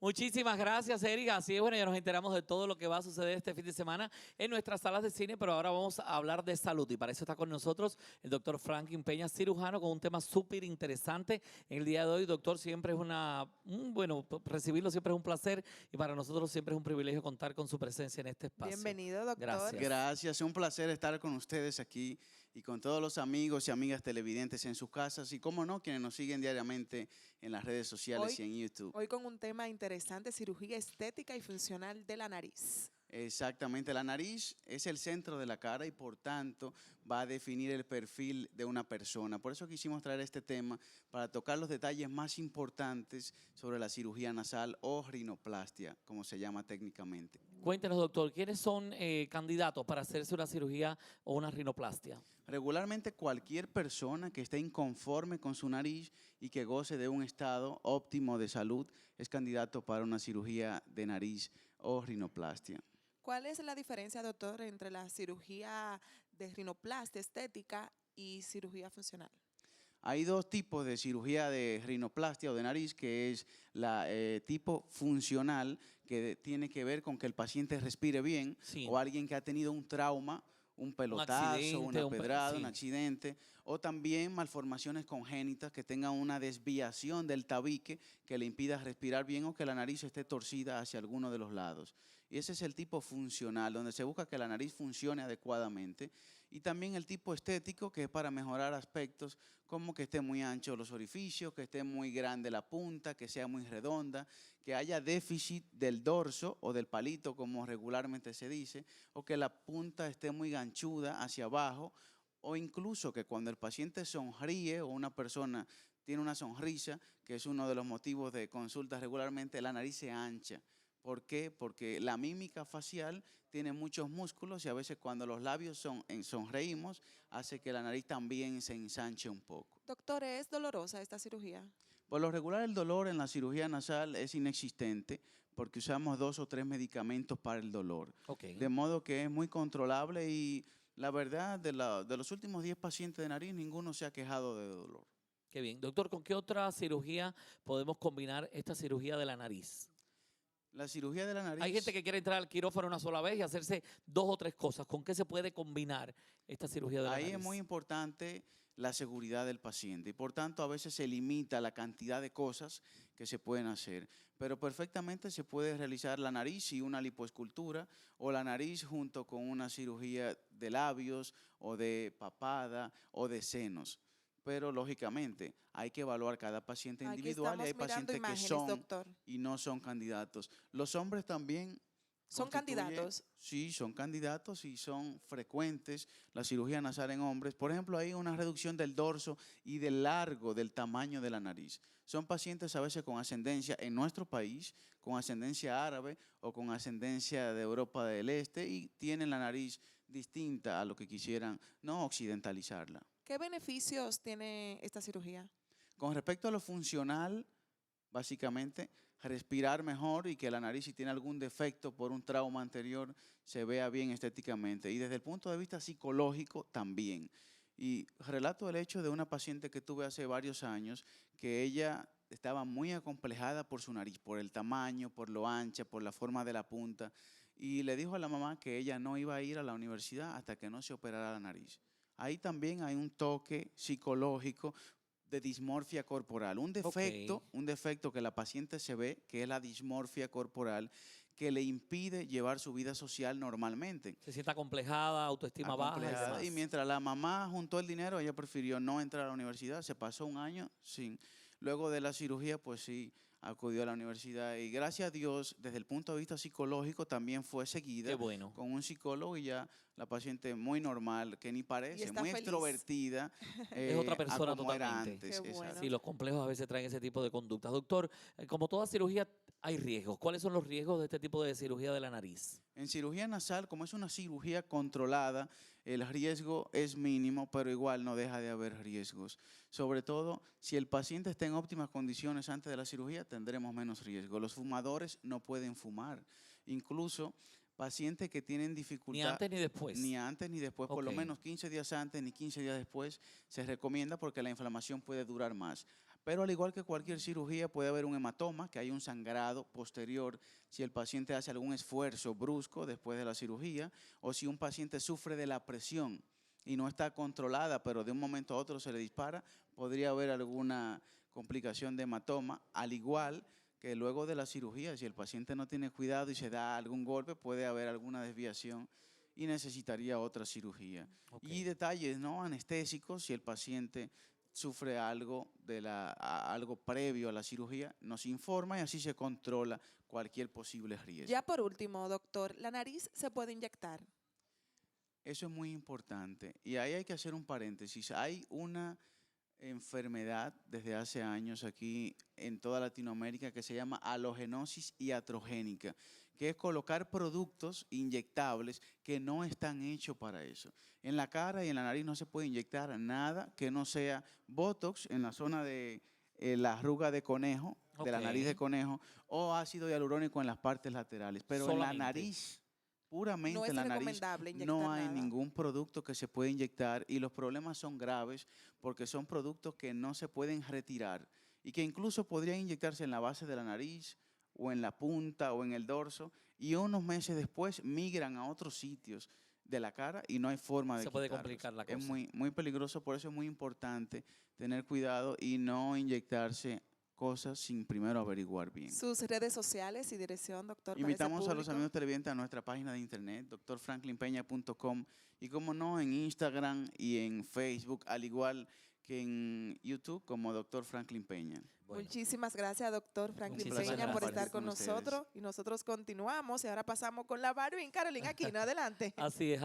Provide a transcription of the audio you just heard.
Muchísimas gracias, Erika. Así es, bueno, ya nos enteramos de todo lo que va a suceder este fin de semana en nuestras salas de cine, pero ahora vamos a hablar de salud y para eso está con nosotros el doctor Franklin Peña, cirujano, con un tema súper interesante. En el día de hoy, doctor, siempre es bueno, recibirlo siempre es un placer y para nosotros siempre es un privilegio contar con su presencia en este espacio. Bienvenido, doctor. Gracias. Gracias, es un placer estar con ustedes aquí y con todos los amigos y amigas televidentes en sus casas y, cómo no, quienes nos siguen diariamente en las redes sociales y en YouTube. Hoy con un tema interesante, cirugía estética y funcional de la nariz. Exactamente, la nariz es el centro de la cara y por tanto va a definir el perfil de una persona. Por eso quisimos traer este tema para tocar los detalles más importantes sobre la cirugía nasal o rinoplastia, como se llama técnicamente. Cuéntenos, doctor, ¿quiénes son candidatos para hacerse una cirugía o una rinoplastia? Regularmente cualquier persona que esté inconforme con su nariz y que goce de un estado óptimo de salud es candidato para una cirugía de nariz o rinoplastia. ¿Cuál es la diferencia, doctor, entre la cirugía de rinoplastia estética y cirugía funcional? Hay dos tipos de cirugía de rinoplastia o de nariz, que es la tipo funcional, que tiene que ver con que el paciente respire bien, Sí. o alguien que ha tenido un trauma, un pelotazo, una pedrada, un accidente, o también malformaciones congénitas que tengan una desviación del tabique que le impida respirar bien o que la nariz esté torcida hacia alguno de los lados. Y ese es el tipo funcional, donde se busca que la nariz funcione adecuadamente. Y también el tipo estético, que es para mejorar aspectos como que esté muy ancho los orificios, que esté muy grande la punta, que sea muy redonda, que haya déficit del dorso o del palito, como regularmente se dice, o que la punta esté muy ganchuda hacia abajo, o incluso que cuando el paciente sonríe o una persona tiene una sonrisa, que es uno de los motivos de consulta regularmente, la nariz se ancha. ¿Por qué? Porque la mímica facial tiene muchos músculos y a veces cuando los labios sonreímos hace que la nariz también se ensanche un poco. Doctor, ¿es dolorosa esta cirugía? Por lo regular el dolor en la cirugía nasal es inexistente porque usamos 2 o 3 medicamentos para el dolor. Okay. De modo que es muy controlable y la verdad de los últimos 10 pacientes de nariz ninguno se ha quejado de dolor. Qué bien. Doctor, ¿con qué otra cirugía podemos combinar esta cirugía de la nariz? La cirugía de la nariz... Hay gente que quiere entrar al quirófano una sola vez y hacerse 2 o 3 cosas. ¿Con qué se puede combinar esta cirugía de la nariz? Ahí es muy importante la seguridad del paciente y por tanto a veces se limita la cantidad de cosas que se pueden hacer. Pero perfectamente se puede realizar la nariz y una lipoescultura o la nariz junto con una cirugía de labios o de papada o de senos. Pero lógicamente hay que evaluar cada paciente individual y hay pacientes que son doctor, y no son candidatos. Los hombres también ¿son candidatos? Sí, son candidatos y son frecuentes la cirugía nasal en hombres. Por ejemplo, hay una reducción del dorso y del largo del tamaño de la nariz. Son pacientes a veces con ascendencia en nuestro país, con ascendencia árabe o con ascendencia de Europa del Este y tienen la nariz distinta a lo que quisieran, no occidentalizarla. ¿Qué beneficios tiene esta cirugía? Con respecto a lo funcional, básicamente, respirar mejor y que la nariz, si tiene algún defecto por un trauma anterior, se vea bien estéticamente. Y desde el punto de vista psicológico también. Y relato el hecho de una paciente que tuve hace varios años, que ella estaba muy acomplejada por su nariz, por el tamaño, por lo ancha, por la forma de la punta. Y le dijo a la mamá que ella no iba a ir a la universidad hasta que no se operara la nariz. Ahí también hay un toque psicológico de dismorfia corporal, un defecto que la paciente se ve, que es la dismorfia corporal, que le impide llevar su vida social normalmente. Se siente acomplejada, autoestima baja y demás. Y mientras la mamá juntó el dinero, ella prefirió no entrar a la universidad, se pasó un año sin. Luego de la cirugía, pues sí, acudió a la universidad y gracias a Dios, desde el punto de vista psicológico, también fue seguida con un psicólogo y ya la paciente muy normal, que ni parece, muy extrovertida. Es otra persona como era totalmente. antes. Bueno. Sí, los complejos a veces traen ese tipo de conductas. Doctor, como toda cirugía, hay riesgos. ¿Cuáles son los riesgos de este tipo de cirugía de la nariz? En cirugía nasal, como es una cirugía controlada, el riesgo es mínimo, pero igual no deja de haber riesgos. Sobre todo, si el paciente está en óptimas condiciones antes de la cirugía, tendremos menos riesgo. Los fumadores no pueden fumar. Incluso pacientes que tienen dificultad. Ni antes ni después. Ni antes ni después, por lo menos 15 días antes ni 15 días después se recomienda porque la inflamación puede durar más. Pero al igual que cualquier cirugía puede haber un hematoma, que hay un sangrado posterior si el paciente hace algún esfuerzo brusco después de la cirugía o si un paciente sufre de la presión y no está controlada, pero de un momento a otro se le dispara, podría haber alguna complicación de hematoma, al igual que luego de la cirugía, si el paciente no tiene cuidado y se da algún golpe, puede haber alguna desviación y necesitaría otra cirugía. Y detalles no anestésicos, si el paciente sufre algo, algo previo a la cirugía, nos informa y así se controla cualquier posible riesgo. Ya por último, doctor, ¿la nariz se puede inyectar? Eso es muy importante y ahí hay que hacer un paréntesis. Hay una enfermedad desde hace años aquí en toda Latinoamérica que se llama halogenosis iatrogénica, que es colocar productos inyectables que no están hechos para eso. En la cara y en la nariz no se puede inyectar nada que no sea Botox en la zona de la arruga de conejo, de la nariz de conejo, o ácido hialurónico en las partes laterales. Pero solamente en la nariz, puramente No es en la nariz, recomendable inyectar no hay nada. ningún producto que se pueda inyectar y los problemas son graves porque son productos que no se pueden retirar y que incluso podrían inyectarse en la base de la nariz o en la punta o en el dorso y unos meses después migran a otros sitios de la cara y no hay forma de Se puede quitarlos. complicar la cosa. Es muy peligroso, por eso es muy importante tener cuidado y no inyectarse cosas sin primero averiguar bien. Sus redes sociales y dirección, doctor. para ese Invitamos a los público. amigos televidentes a nuestra página de internet, drfranklinpeña.com, y como no, en Instagram y en Facebook, al igual que en YouTube como Dr. Franklin Peña. Bueno. Muchísimas gracias, doctor Franklin Muchísimas Peña, por gracias. estar con Con ustedes. nosotros. Y nosotros continuamos y ahora pasamos con la Barbie Carolina Aquino. Adelante. Así es.